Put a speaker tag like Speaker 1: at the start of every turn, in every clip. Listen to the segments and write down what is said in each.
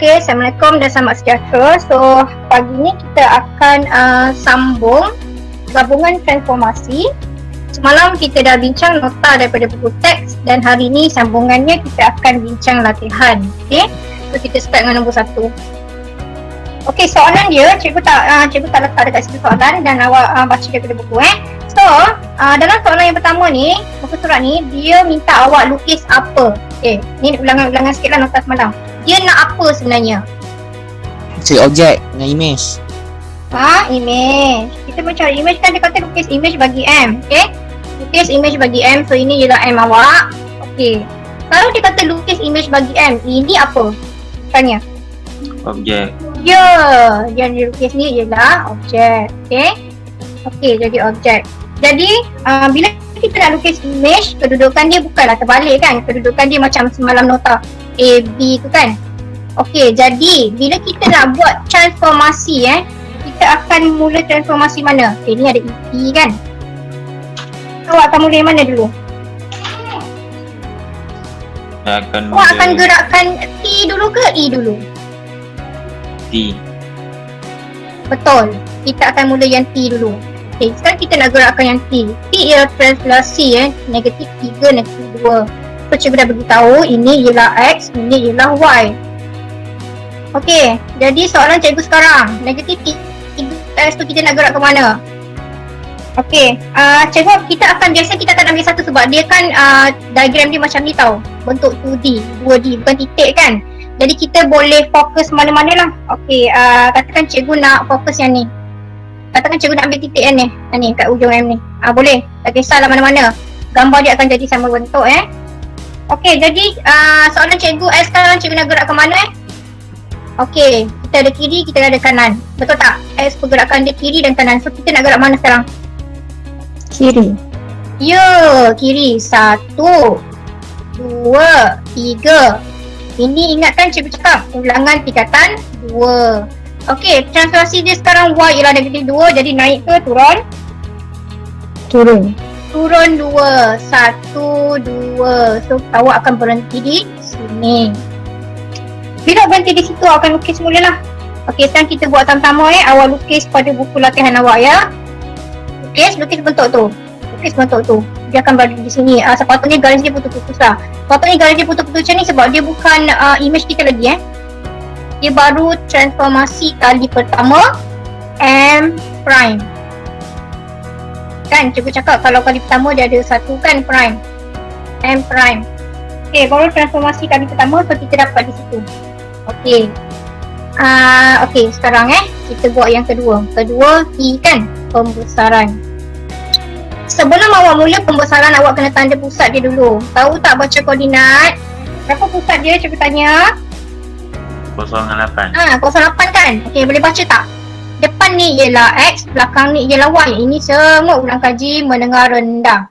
Speaker 1: Okey, Assalamualaikum dan selamat sejahtera. So, pagi ni kita akan sambung gabungan transformasi. Semalam kita dah bincang nota daripada buku teks dan hari ni sambungannya kita akan bincang latihan. Okey, so kita start dengan nombor 1. Okey, soalan dia, cikgu tak letak dekat situ soalan dan awak baca daripada buku So, dalam soalan yang pertama ni, buku surat ni, dia minta awak lukis apa? Okey, ni ulangan sikit lah nota semalam. Dia nak apa sebenarnya?
Speaker 2: Objek dengan image.
Speaker 1: Image. Kita mencari image kan, dia kata lukis image bagi M. Okay, lukis image bagi M. So ini ialah M awak. Okay, kalau dia kata lukis image bagi M, ini apa? Tanya.
Speaker 3: Objek.
Speaker 1: Ya, yang dilukis ni ialah objek. Okay, jadi objek. Jadi bila kita nak lukis image, kedudukan dia bukanlah terbalik kan. Kedudukan dia macam semalam nota A, B tu kan. Okey, jadi bila kita nak buat transformasi kita akan mula transformasi mana? Okay, ni ada E kan. Awak akan mula yang mana dulu? Awak akan gerakkan T dulu ke E dulu?
Speaker 3: T.
Speaker 1: Betul, kita akan mula yang T dulu. Okay, sekarang kita nak gerakkan yang T. T ialah translasi negatif 3, negatif 2. So cikgu dah beritahu ini ialah X, ini ialah Y. Okey, jadi soalan cikgu sekarang, negatif 3 tu kita nak gerak ke mana? Okey, cikgu kita akan ambil satu sebab dia kan diagram dia macam ni tau. Bentuk 2D, 2D bukan titik kan. Jadi kita boleh fokus mana-mana lah. Okey, katakan cikgu nak fokus yang ni. Katakan cikgu nak ambil titik yang ni. Ni kat ujung M ni. Boleh, tak kisahlah mana-mana. Gambar dia akan jadi sama bentuk Okey, jadi soalan cikgu sekarang cikgu nak gerak ke mana Okey, kita ada kiri, kita ada kanan. Betul tak? Pergerakan dia kiri dan kanan. So kita nak gerak mana sekarang?
Speaker 2: Kiri.
Speaker 1: Ya, kiri. 1, 2, 3. Ini ingatkan cikgu cakap ulangan tingkatan 2. Okey, translasi dia sekarang Y ialah negatif 2. Jadi naik ke turun?
Speaker 2: Turun.
Speaker 1: Turun 2, 1, 2. So awak akan berhenti di sini. Bila berhenti di situ awak akan lukis mula lah. Okey, sekarang kita buat sama-sama awak lukis pada buku latihan awak ya. Lukis bentuk tu. Lukis bentuk tu. Dia akan berada di sini. Sepatutnya garis dia putus-putus lah. Sepatutnya garis dia putus-putus macam ni sebab dia bukan image kita lagi Dia baru transformasi kali pertama M prime. Kan cikgu cakap kalau kali pertama dia ada satu kan prime, M prime. Okey, baru transformasi kali pertama so kita dapat di situ. Okey, okey sekarang kita buat yang kedua. Kedua T kan, pembesaran. Sebelum awak mula pembesaran awak kena tanda pusat dia dulu. Tahu tak baca koordinat? Berapa pusat dia cikgu tanya?
Speaker 3: 08.
Speaker 1: 08 kan? Okey, boleh baca tak? Depan ni ialah X, belakang ni ialah Y. Ini semua ulang kaji menengah rendah.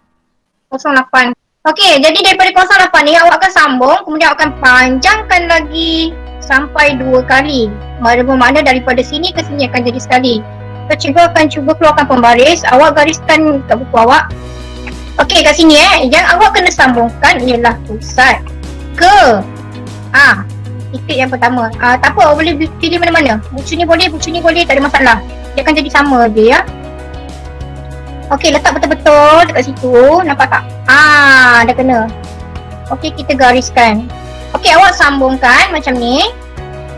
Speaker 1: 08. Okey, jadi daripada 08 ni awak akan sambung, kemudian awak akan panjangkan lagi sampai 2 kali. Bermakna daripada sini ke sini akan jadi sekali. So cikgu akan cuba keluarkan pembaris, awak gariskan kat buku awak. Okey, kat sini yang awak kena sambungkan ialah pusat ke titik yang pertama. Tak apa, awak boleh pilih mana-mana. Bucu ni boleh, tak ada masalah. Dia akan jadi sama je ya. Okey, letak betul-betul dekat situ. Nampak tak? Dah kena. Okey, kita gariskan. Okey, awak sambungkan macam ni.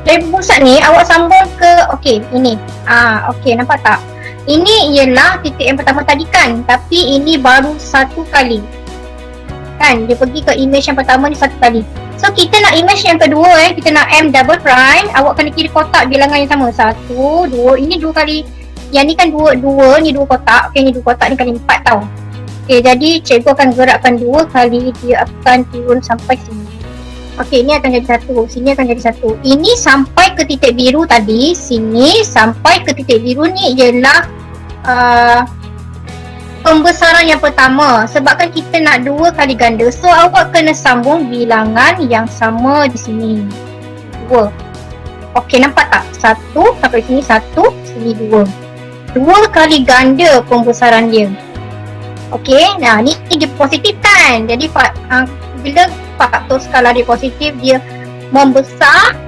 Speaker 1: Dari pusat ni, awak sambung ke, okey, ini. Okey, nampak tak? Ini ialah titik yang pertama tadi kan. Tapi ini baru satu kali. Kan, dia pergi ke image yang pertama ni satu kali. So kita nak image yang kedua kita nak M double prime. Awak kena kira kotak bilangan yang sama. 1, 2, ini 2 kali. Yang ni kan 2, ni 2 kotak. Okey, ni 2 kotak, ni kali 4 tau. Okey, jadi cikgu akan gerakkan 2 kali. Dia akan turun sampai sini. Okey, ni akan jadi 1. Sini akan jadi 1. Ini sampai ke titik biru tadi. Sini sampai ke titik biru ni ialah pembesaran yang pertama. Sebabkan kita nak 2 kali ganda, so awak kena sambung bilangan yang sama di sini. 2. Okey, nampak tak? 1 sampai sini 1, sini 2. 2 kali ganda pembesaran dia. Okey, nah ni dia positif kan. Jadi bila faktor skala dia positif, dia membesar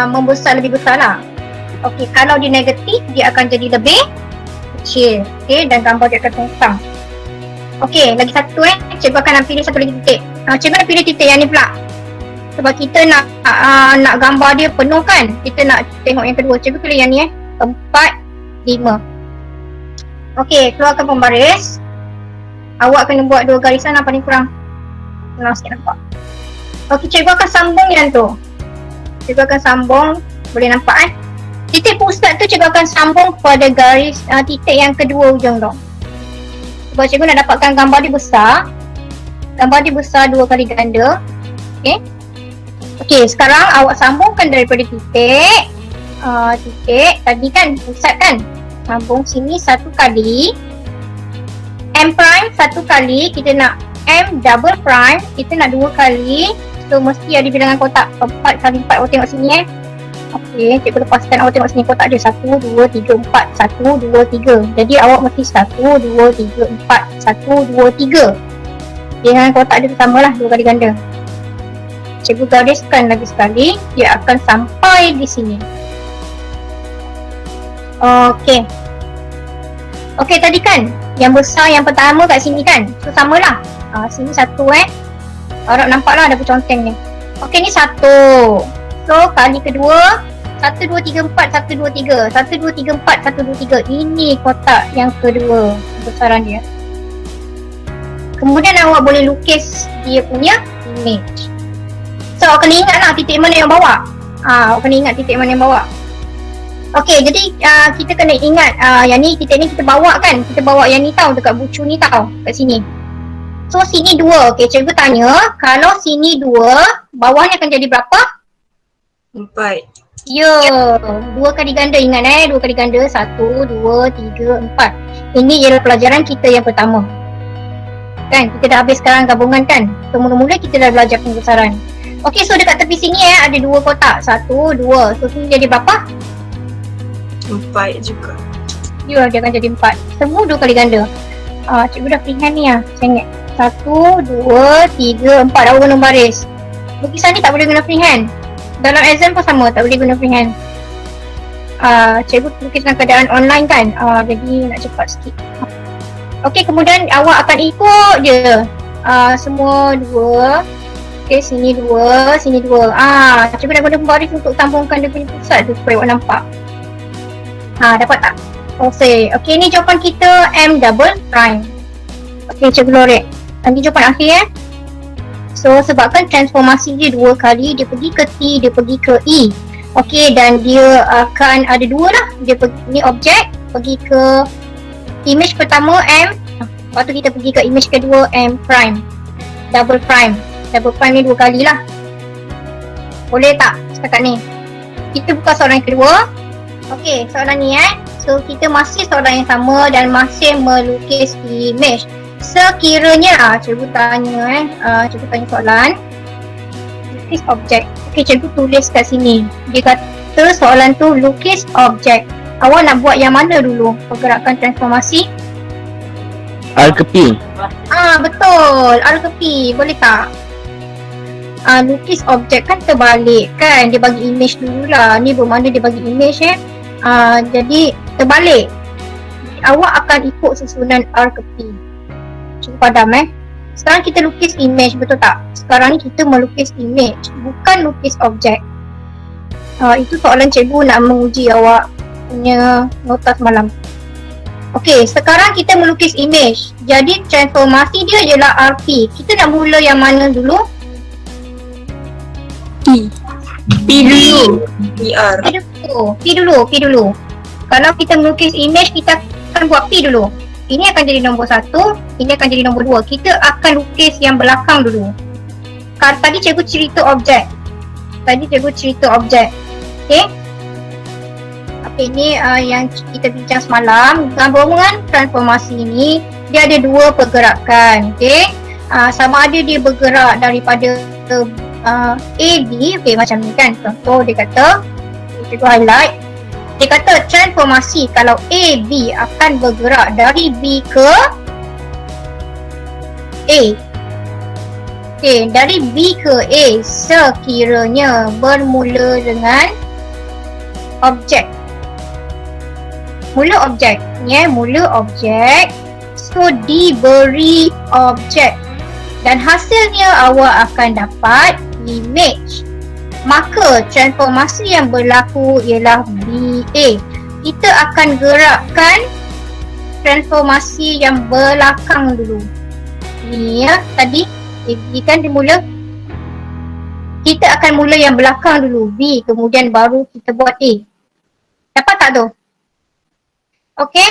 Speaker 1: membesar lebih besar lah. Okey, kalau dia negatif, dia akan jadi lebih kecil. Okey, dan gambar dia akan tumpang. Okey, lagi satu cikgu akan nak pilih satu lagi titik. Cikgu nak pilih titik yang ni pula. Sebab kita nak gambar dia penuh kan. Kita nak tengok yang kedua. Cikgu pilih yang ni 4, 5. Okey, keluarkan pembaris. Awak kena buat 2 garisan apa ni kurang. Senang sikit nampak. Okey, cikgu akan sambung yang tu. Cikgu akan sambung. Boleh nampak titik pusat tu cikgu akan sambung kepada garis titik yang kedua ujung tu. Sebab cikgu nak dapatkan gambar dia besar. Gambar dia besar 2 kali ganda. Okey. Okey, sekarang awak sambungkan daripada titik titik tadi kan pusat kan. Sambung sini 1 kali. M prime 1 kali, kita nak M double prime, kita nak 2 kali. So mesti ada bilangan kotak 4 kali 4. Awak tengok sini Okey, cikgu lepaskan awak tengok sini kotak dia 1, 2, 3, 4, 1, 2, 3. Jadi awak mesti 1, 2, 3, 4, 1, 2, 3. Bilangan kotak dia samalah 2 kali ganda. Cikgu gariskan lagi sekali, dia akan sampai di sini. Okey. Okey, tadi kan yang besar yang pertama kat sini kan. So samalah. Sini 1 Harap nampaklah ada perconteng ni. Okey, ni 1. So kali kedua 1, 2, 3, 4, 1, 2, 3. 1, 2, 3, 4, 1, 2, 3. Ini kotak yang kedua besaran dia. Kemudian awak boleh lukis dia punya image. So awak kena ingat lah titik mana yang bawa. Awak kena ingat titik mana yang bawa. Okey, jadi kita kena ingat yang ni, titik ni kita bawa kan. Kita bawa yang ni tau, dekat bucu ni tau, kat sini. So sini 2. Okey, cikgu tanya, kalau sini 2, bawahnya akan jadi berapa?
Speaker 4: 4.
Speaker 1: Ya, 2 kali ganda, ingat 2 kali ganda. 1, 2, 3, 4. Ini ialah pelajaran kita yang pertama. Kan, kita dah habis sekarang gabungan kan. So mula-mula kita dah belajar pembesaran. Okey, so dekat tepi sini ada 2 kotak. 1, 2. So sini jadi berapa?
Speaker 4: 4 juga.
Speaker 1: Ya, dia akan jadi 4. Semua 2 kali ganda. Cikgu dah freehand ni saya ingat. 1, 2, 3, 4. Awak guna baris. Lukisan ni tak boleh guna freehand. Dalam exam pun sama, tak boleh guna freehand. Cikgu lukis dalam keadaan online kan. Jadi nak cepat sikit. Okey, kemudian awak akan ikut je. Semua 2. Okey, sini 2, sini 2. Cikgu dah guna pembaris untuk sambungkan dia punya pusat tu supaya awak nampak. Dapat tak? Okey, ni jawapan kita M double prime. Okey, cikgu lorek. Nanti jawapan akhir So sebabkan transformasi dia 2 kali, dia pergi ke T, dia pergi ke E. Okey, dan dia akan ada 2 lah. Dia pergi, ni objek, pergi ke image pertama M. Lepas tu kita pergi ke image kedua M prime. Double prime. Double prime ni 2 kali lah. Boleh tak setakat ni? Kita buka soalan kedua. Okey, soalan ni So kita masih soalan yang sama dan masih melukis image. Sekiranya cikgu tanya cikgu tanya soalan lukis objek. Okey, cikgu tulis kat sini. Dia kata soalan tu lukis objek. Awak nak buat yang mana dulu? Pergerakan transformasi?
Speaker 2: R ke P?
Speaker 1: Betul. R ke P. Boleh tak? Lukis objek kan terbalik kan. Dia bagi image dulu lah. Ni bermakna dia bagi image jadi terbalik. Awak akan ikut susunan R ke P. Cukup padam Sekarang kita lukis image, betul tak? Sekarang ni kita melukis image, bukan lukis objek. Itu soalan cikgu nak menguji awak punya nota semalam. Okey, sekarang kita melukis image. Jadi transformasi dia ialah RP. Kita nak mula yang mana dulu?
Speaker 4: P dulu. PR.
Speaker 1: P dulu. Kalau kita melukis image, kita akan buat P dulu. Ini akan jadi nombor 1, ini akan jadi nombor 2. Kita akan lukis yang belakang dulu. Tadi cikgu cerita objek. Okey. Okey, ni yang kita bincang semalam. Gabungan transformasi ini, dia ada 2 pergerakan. Okey. Sama ada dia bergerak daripada A, B. Okey, macam ni kan. Contoh dia kata, cikgu highlight. Dia kata transformasi kalau A, B akan bergerak dari B ke A. Okey, dari B ke A sekiranya bermula dengan objek. Mula objek. Mula objek. So, diberi objek. Dan hasilnya awak akan dapat image. Maka transformasi yang berlaku ialah BA. Kita akan gerakkan transformasi yang belakang dulu. Ni ya, tadi AB kan dia mula. Kita akan mula yang belakang dulu, B, kemudian baru kita buat A. Dapat tak tu? Okey.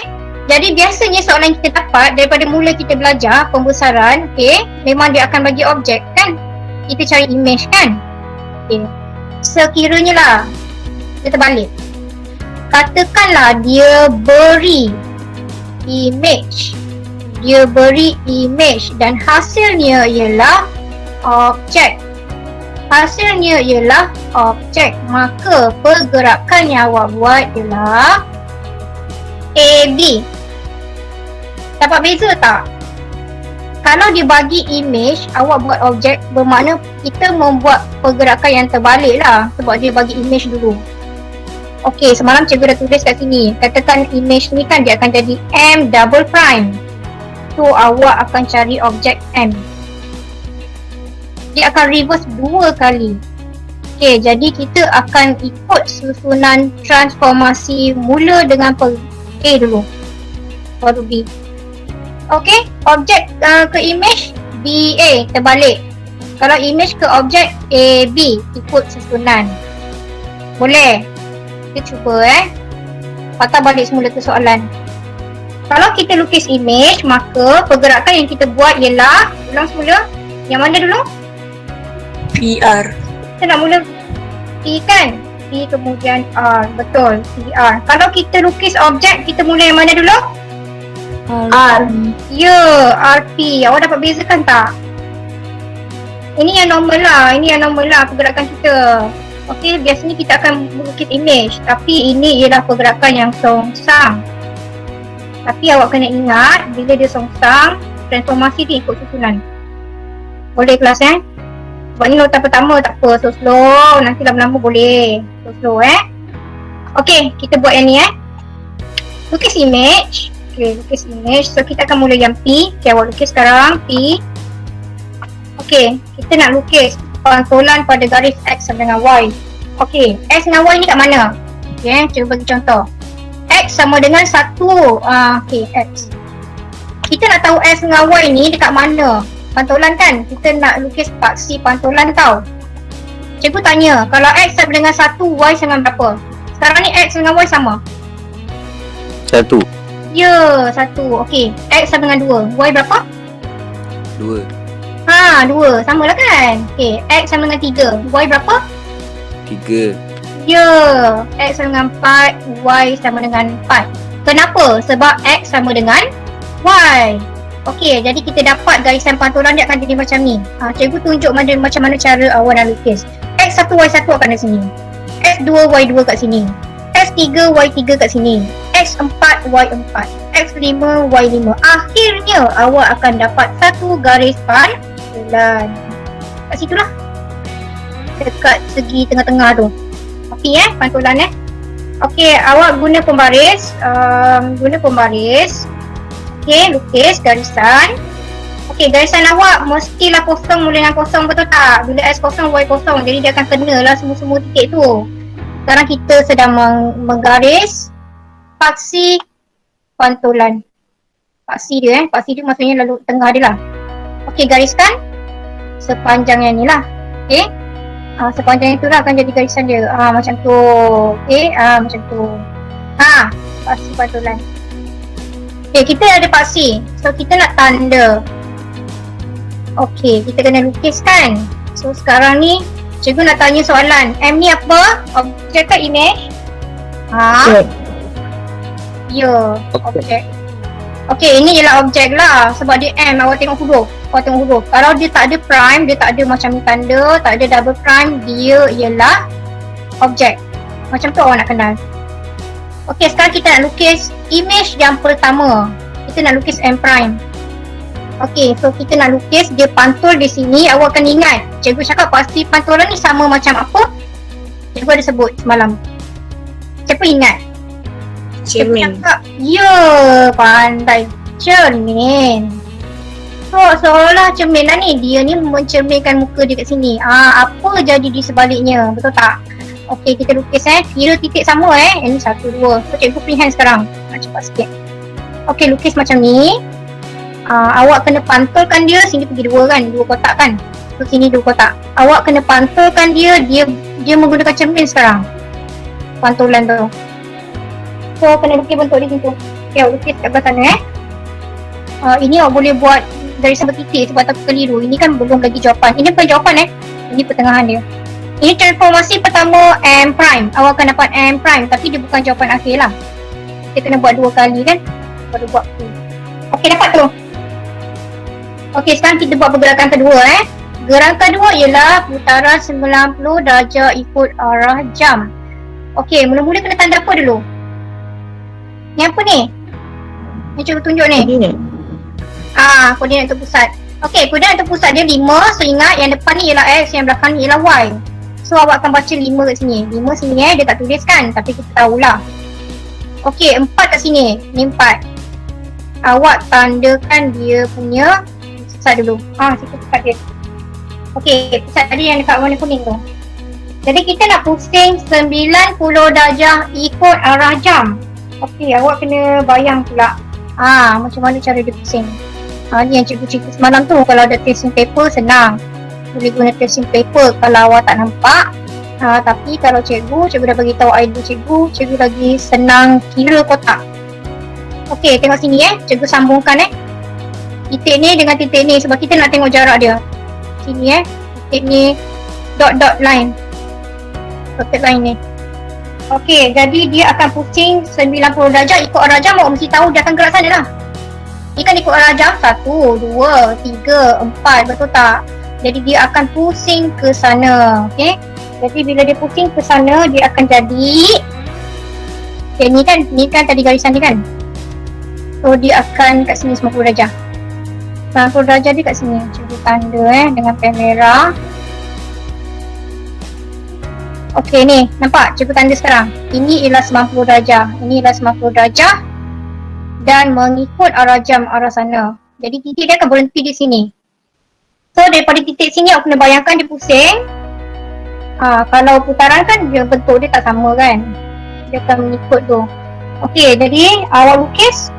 Speaker 1: Jadi biasanya soalan yang kita dapat daripada mula kita belajar pembesaran, okey, memang dia akan bagi objek kan? Kita cari image kan? Okey. Sekiranya lah kita balik. Katakanlah dia beri image. Dia beri image dan hasilnya ialah objek. Hasilnya ialah objek. Maka pergerakan yang awak buat ialah AB. Dapat beza tak? Kalau dia bagi image, awak buat objek, bermakna kita membuat pergerakan yang terbalik lah. Sebab dia bagi image dulu. Okey, semalam cikgu dah tulis kat sini. Katakan image ni kan dia akan jadi M double prime. So, awak akan cari objek M. Dia akan reverse 2 kali. Okey, jadi kita akan ikut susunan transformasi mula dengan A dulu. Baru B. Okey, objek ke image BA terbalik. Kalau image ke objek AB ikut susunan. Boleh? Kita cuba patah balik semula ke soalan. Kalau kita lukis image, maka pergerakan yang kita buat ialah, ulang semula, yang mana dulu?
Speaker 4: PR.
Speaker 1: Kita nak mula P kan? P kemudian R, betul, PR. Kalau kita lukis objek, kita mula yang mana dulu? R. Ya, RP. Awak dapat bezakan tak? Ini yang normal lah pergerakan kita. Okey, biasanya kita akan melukis image, tapi ini ialah pergerakan yang songsang. Tapi awak kena ingat, bila dia songsang, transformasi dia ikut susunan. Boleh kelas Sebab ni notan pertama tak apa, so slow, nanti lama-lama boleh. So slow Okey, kita buat yang ni Lukis image. Okey, lukis image. So kita akan mula yang P. Okey, awak lukis sekarang P. Okey, kita nak lukis pantulan pada garis X sama dengan Y. Okey, X dengan Y ni kat mana? Okey, cuba bagi contoh. X sama dengan 1. Okey, X. Kita nak tahu X dengan Y ni dekat mana? Pantulan kan? Kita nak lukis paksi pantulan tau. Cikgu tanya, kalau X sama dengan 1, Y sama berapa? Sekarang ni X dengan Y sama?
Speaker 2: 1.
Speaker 1: Ya, 1. Okey, X sama dengan 2. Y berapa?
Speaker 2: 2.
Speaker 1: 2. Sama lah kan? Okey, X sama dengan 3. Y berapa?
Speaker 2: 3.
Speaker 1: Ya, X sama dengan 4, Y sama dengan 4. Kenapa? Sebab X sama dengan Y. Okey, jadi kita dapat garisan pantulan dia akan jadi macam ni. Cikgu tunjuk macam mana cara awak nak lukis. X1, Y1 akan di sini. X2, Y2 kat sini. X3, Y3 kat sini. X4, Y4. X5, Y5. Akhirnya awak akan dapat satu garis pantulan. Kat situ lah. Dekat segi tengah-tengah tu. Okey pantulan Okey, awak guna pembaris. Okey, lukis garisan. Okey, garisan awak mestilah kosong mula dengan kosong, betul tak? Bila X kosong, Y kosong, jadi dia akan kenalah semua-semua titik tu. Sekarang kita sedang menggaris paksi pantulan. Paksi dia paksi dia maksudnya lalu tengah dia lah. Okey, gariskan sepanjang yang ni lah. Okey, sepanjang itu lah akan jadi garisan dia. Macam tu. Okey, macam tu. Paksi pantulan. Okey, kita ada paksi. So kita nak tanda. Okey, kita kena lukiskan. So sekarang ni cikgu nak tanya soalan. M ni apa? Objek ke image? Ya, objek. Okey, ini ialah objek lah. Sebab dia M, awak tengok huruf. Kalau dia tak ada prime, dia tak ada macam ni tanda, tak ada double prime, dia ialah objek. Macam tu awak nak kenal. Okey, sekarang kita nak lukis image yang pertama. Kita nak lukis M prime. Okey, so kita nak lukis dia pantul di sini. Awak akan ingat, cikgu cakap pasti pantulan ni sama macam apa? Cikgu ada sebut semalam. Siapa ingat?
Speaker 4: Cermin.
Speaker 1: Cakap, ya, pandai. Cermin. So, seolah cermin lah ni. Dia ni mencerminkan muka dia kat sini. Apa jadi di sebaliknya? Betul tak? Okey, kita lukis kira titik sama Ini 1, 2. So, cikgu freehand sekarang. Cepat sikit. Okey, lukis macam ni. Awak kena pantulkan dia. Sini pergi 2 kan? 2 kotak kan? So, sini 2 kotak. Awak kena pantulkan dia. Dia menggunakan cermin sekarang. Pantulan tu. So, kena lukis bentuk di situ. Okay, awak lukis kat belah sana ini awak boleh buat dari sampai titik sebab takut keliru. Ini kan belum lagi jawapan. Ini bukan jawapan Ini pertengahan dia. Ini transformasi pertama M prime. Awak akan dapat M prime tapi dia bukan jawapan akhir lah. Kita kena buat 2 kali kan. Baru buat tu. Okey, dapat tu. Okey, sekarang kita buat pergerakan kedua Gerakan kedua ialah putaran 90 darjah ikut arah jam. Okey, mula-mula kena tanda apa dulu? Ni apa ni? Ni cuba tunjuk ni. Koordinat untuk pusat. Okey, koordinat untuk pusat dia 5. So ingat yang depan ni ialah X, yang belakang ni ialah Y. So awak akan baca 5 kat sini. 5 sini dia tak tuliskan tapi kita tahulah. Okey, 4 kat sini. Ni 4. Awak tandakan dia punya pusat dulu. Situ pusat dia. Okey, pusat tadi yang dekat warna kuning tu. Jadi kita nak pusing 90 darjah ikut arah jam. Okey, awak kena bayang pula. Macam mana cara dia pusing. Ni yang cikgu cerita semalam tu. Kalau ada tracing paper senang. Boleh guna tracing paper kalau awak tak nampak. Tapi kalau cikgu dah bagi tahu idea cikgu lagi senang kira kotak. Okey, tengok sini cikgu sambungkan titik ni dengan titik ni sebab kita nak tengok jarak dia. Sini titik ni dot line. Dotted line ni. Okey, jadi dia akan pusing 90 darjah ikut arah jam. Awak mesti tahu dia akan gerak sana lah. Dia kan ikut arah jam 1, 2, 3, 4, betul tak? Jadi dia akan pusing ke sana. Okey. Jadi bila dia pusing ke sana dia akan jadi ni kan tadi garisan dia kan. So dia akan kat sini 90 darjah. 90 darjah dia kat sini. Cuba tanda dengan pen merah. Okey ni, nampak? Cuba tanda sekarang. Ini ialah 90 darjah. Ini ialah 90 darjah dan mengikut arah jam arah sana. Jadi titik dia akan berhenti di sini. So daripada titik sini awak kena bayangkan dia pusing. Kalau putaran kan dia bentuk dia tak sama kan. Dia akan mengikut tu. Okey, jadi awak lukis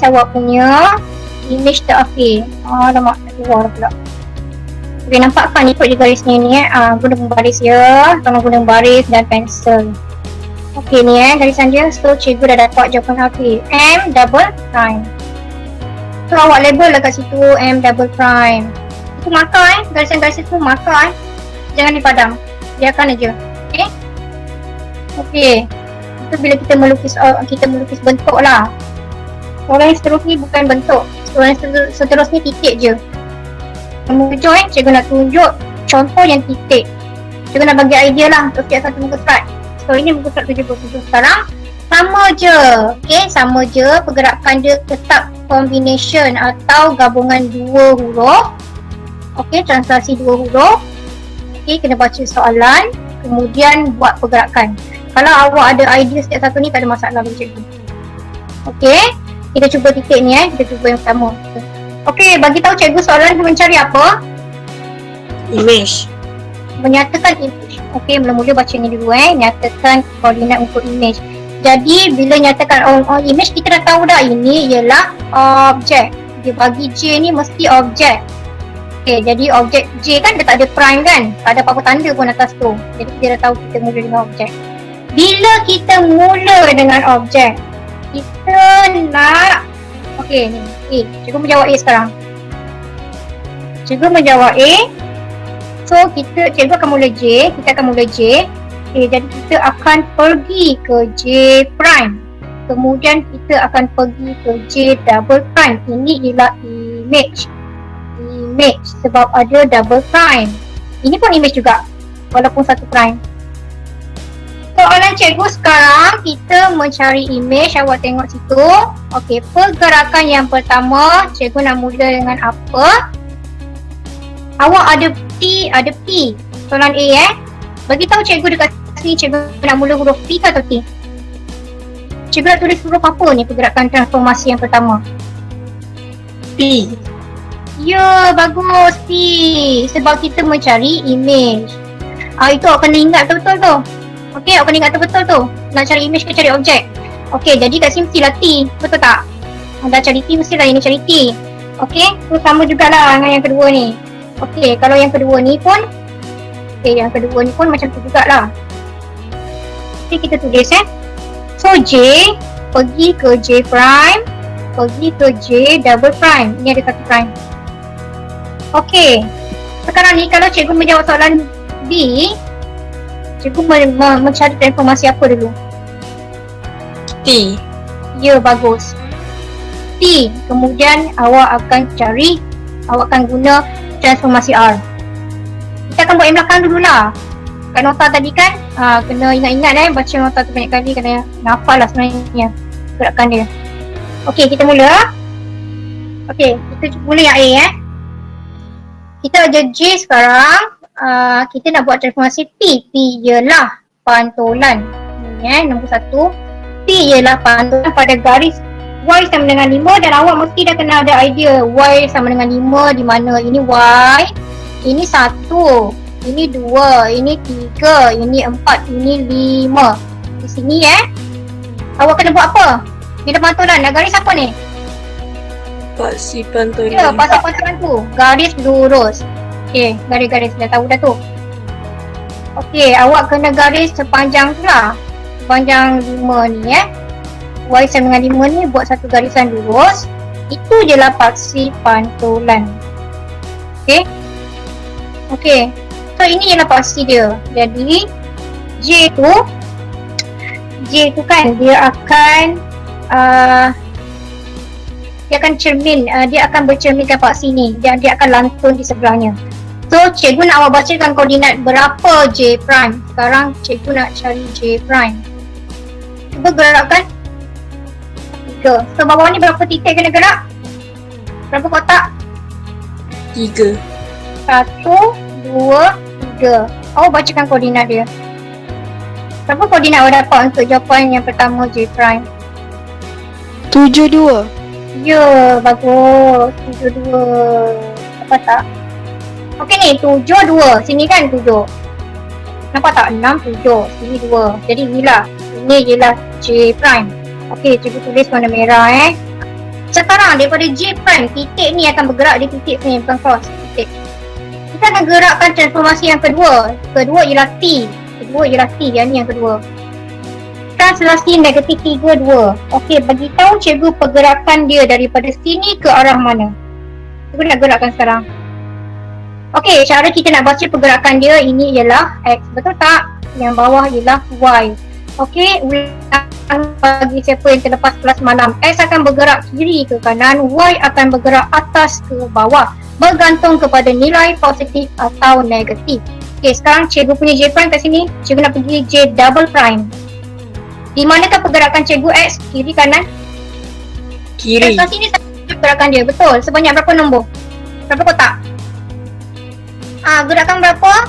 Speaker 1: awak punya image terakhir. Alamak, tak keluar pula. Okay, nampak kan ikut je garisnya ni guna pembaris ya. Tolong guna baris dan pensel. Okey ni garisan dia. So cikgu dah dapat jawapan akhir. M double prime. So awak label lah kat situ M double prime. Itu markah garisan-garisan tu markah jangan dipadam. Biarkan aja. Okey. Okey. Itu bila kita melukis bentuk lah. Soalan yang seterusnya bukan bentuk. Soalan seterusnya titik je. Hujung cikgu nak tunjuk contoh yang titik. Cikgu nak bagi idea lah untuk setiap satu muka surat. So ini muka surat 77 sekarang. Sama je. Okay, sama je. Pergerakan dia tetap combination atau gabungan 2 huruf. Okay, translasi 2 huruf. Okay, kena baca soalan. Kemudian buat pergerakan. Kalau awak ada idea setiap satu ni tak ada masalah bagi cikgu. Okay, kita cuba titik ni Kita cuba yang pertama. Okey, bagi tahu cikgu soalan dia mencari apa?
Speaker 4: Image.
Speaker 1: Menyatakan image. Okey, mula-mula baca ni dulu nyatakan koordinat untuk image. Jadi bila nyatakan image kita dah tahu dah ini ialah objek. Dia bagi J ni mesti objek. Okey, jadi objek J kan dia tak ada prime kan? Tak ada apa-apa tanda pun atas tu. Jadi kita dah tahu kita mula dengan objek. Bila kita mula dengan objek, kita nak okey ni. Cikgu menjawab A sekarang. Cikgu menjawab A. So cikgu akan mula J. Kita akan mula J. Okey, jadi kita akan pergi ke J prime. Kemudian kita akan pergi ke J double prime. Ini ialah image. Image sebab ada double prime. Ini pun image juga walaupun satu prime. Soalan cikgu sekarang kita mencari image. Awak tengok situ. Okey, pergerakan yang pertama cikgu nak mula dengan apa? Awak ada P. Soalan A Bagi tahu cikgu dekat sini cikgu nak mula huruf P ke atau T? Cikgu nak tulis huruf apa ni pergerakan transformasi yang pertama?
Speaker 4: P.
Speaker 1: Ya, bagus P. Sebab kita mencari image. Itu awak kena ingat betul-betul tu. Okey, awak kena ingat betul-betul tu. Nak cari image ke cari objek? Okey, jadi kat sini mestilah T. Betul tak? Dah cari T, mestilah ini cari T. Okey, tu sama jugalah dengan yang kedua ni. Okey, kalau yang kedua ni pun macam tu jugalah. Okey, kita tulis So J pergi ke J prime, pergi ke J double prime. Ini ada satu prime. Okey, sekarang ni kalau cikgu menjawab soalan B, cikgu mencari informasi apa dulu?
Speaker 4: T.
Speaker 1: Ya, bagus. T. Kemudian awak akan guna transformasi R. Kita akan buat yang belakang dululah. Kat nota tadi kan, kena ingat-ingat baca nota tu banyak kali, kena hafal lah sebenarnya gerakan dia. Okey, kita mula. Okey, kita mula yang A Kita ada J sekarang. Kita nak buat transformasi P. P ialah pantulan. Ini nombor 1. P ialah pantulan pada garis Y sama dengan 5 dan awak mesti dah kena ada idea Y sama dengan 5 di mana. Ini Y, ini 1, ini 2, ini 3, ini 4, ini 5. Di sini awak kena buat apa? Bila pantulan, garis apa ni?
Speaker 4: Paksi pantulan.
Speaker 1: Ya, pasal pantulan tu, garis lurus. Okey, garis-garis dah tahu dah tu. Okey, awak kena garis sepanjang tu lah. Sepanjang 5 ni Y sama dengan 5 ni buat satu garisan lurus. Itu je lah paksi pantulan. Okey. Okey. So ini ialah paksi dia. Jadi J tu kan dia akan dia akan bercerminkan paksi ni. Dia akan lantun di sebelahnya. So cikgu nak awak bacakan koordinat berapa J prime. Sekarang cikgu nak cari J prime. Cuba gerakkan 3. So bawah ni berapa titik kena gerak? Berapa kotak?
Speaker 4: 3.
Speaker 1: 1, 2, 3. Awak bacakan koordinat dia. Berapa koordinat awak dapat untuk jawapan yang pertama J prime?
Speaker 5: 72.
Speaker 1: Ya, bagus. 72. Dapat tak? Okey ni, 72. Sini kan 7. Nampak tak? 6, 7. Sini 2. Jadi inilah. Ini ialah J prime. Okey, cikgu tulis warna merah Sekarang daripada J prime, titik ni akan bergerak di titik sini, bukan cross. Titik. Kita akan gerakkan transformasi yang kedua. Kedua ialah T. Yang ni yang kedua. Translasi negatif 3, 2. Okey, bagi tahu cikgu pergerakan dia daripada sini ke arah mana. Cikgu nak gerakkan sekarang. Okey, cara kita nak baca pergerakan dia ini ialah X. Betul tak? Yang bawah ialah Y. Okey, ulang bagi siapa yang terlepas kelas malam. X akan bergerak kiri ke kanan, Y akan bergerak atas ke bawah. Bergantung kepada nilai positif atau negatif. Okey, sekarang cikgu punya J prime kat sini. Cikgu nak pergi J double prime. Di manakah pergerakan cikgu X? Kiri kanan?
Speaker 4: Kiri.
Speaker 1: Kat sini pergerakan dia. Betul. Sebanyak berapa nombor? Berapa kotak? Gerakan berapa?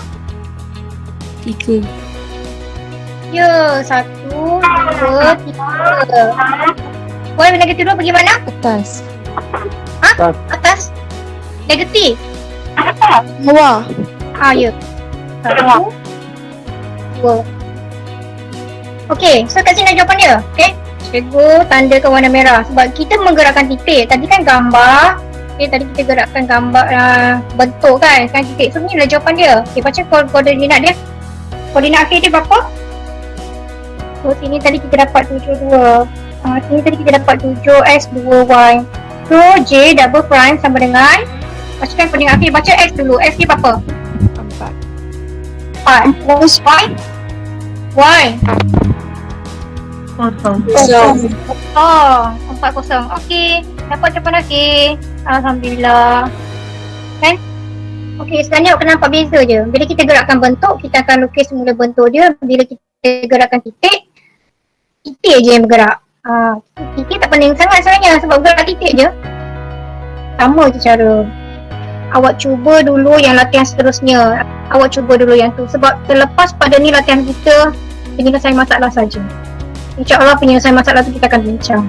Speaker 5: 3.
Speaker 1: Ya, 1, 2, 3. Y negatif 2 pergi mana?
Speaker 5: Atas.
Speaker 1: Atas? Negatif?
Speaker 5: Bawah.
Speaker 1: Ya. 1, 2. Okey, so kat sini jawapan dia. Okey, cikgu tandakan warna merah sebab kita menggerakkan titik. Tadi kan gambar. Okey, tadi kita gerakkan gambar bentuk kan, sekarang titik. So ni adalah jawapan dia. Okey, baca koordinat dia. Koordinat akhir dia berapa? So sini tadi kita dapat 72. Sini tadi kita dapat 7x 2y. So J double prime sama dengan, bacakan koordinat akhir. Baca x dulu. X dia berapa? 4. Terus y? Y.
Speaker 4: Kosong.
Speaker 1: 40. Okey, dapat jawapan akhir. Alhamdulillah. Kan? Okey, sekarang ni awak kena nampak beza je. Bila kita gerakkan bentuk, kita akan lukis semula bentuk dia. Bila kita gerakkan titik je yang bergerak. Titik tak penting sangat sebenarnya sebab gerak titik je. Sama je cara. Awak cuba dulu yang latihan seterusnya. Awak cuba dulu yang tu sebab terlepas pada ni latihan kita, penyelesaian masalah saja. InsyaAllah penyelesaian masalah tu kita akan bincang.